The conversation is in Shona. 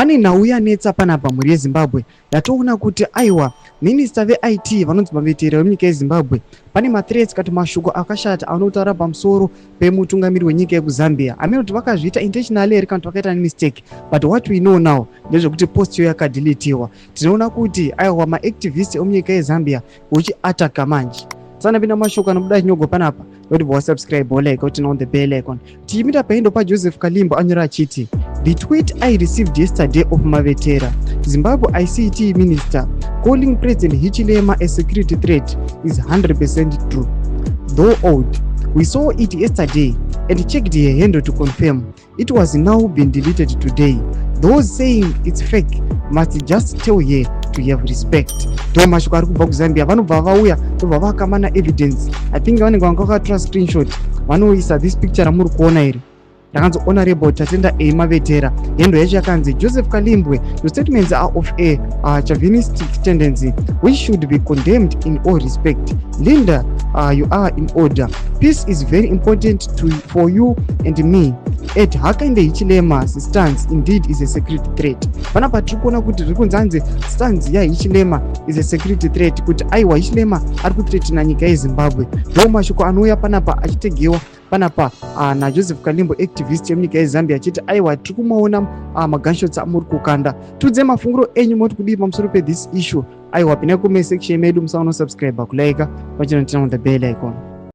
pane nhau yanetsa panapa mhuri yeZimbabwe yatoona kuti aiwa minista veIT vanonzi mavetera vemunyika yeZimbabwe pane mathreats kati mashoko akashata anotaura pamusoro pemutungamiri wenyika yekuZambia amene kuti vakazviita intentionally here kana kuti vakaita mistake, but what we know now ndezvekuti post yo yakadilitiwa. Tinoona kuti aiwa maactivist emunyika yeZambia uchiataka manje. Sana pina mashoko anobuda chinyogo panapa kuti wasubscribe like kuti on the bell icon. Tiimira paindo pa Joseph Kalimbo anyora achiti the tweet I received yesterday of Mavetera, Zimbabwe ICT minister, calling President Hichilema a security threat is 100% true. Though odd, we saw it yesterday and checked her handle to confirm. It was now been deleted today. Those saying it's fake must just tell her to have respect. Ndo mashoko ari kubva kuZambia vanobva vauya tobva vakamana evidence. I think vanenge vakatora screenshot vanoisa this picture ramuri kuona iri yakanzi honorable Tatenda A Mavetera. Yendo yacho yakanzi Joseph Kalimbwe, your statements are of a chauvinistic tendency which should be condemned in all respect. Linda, you are in order. Peace is very important for you and me. At Hakainde Hichilema's stance indeed is a security threat. Panapa tiri kuona kuti zviri kunzanzi stance yaHichilema is a security threat, kuti aiwa Hichilema ari kuthreatina nyika yeZimbabwe. Ndo mashoko anouya panapa achitegewa panapa naJoseph Kalimbo activist yemunyika yeZambia achiti aiwa tiri kumaona magunshots amuri kukanda. Tudze mafunguro enyu moti kudii pamusoro pe this issue. Aiwa pinai comment section medu musaona subscribe kulike pachino tina on the bell icon.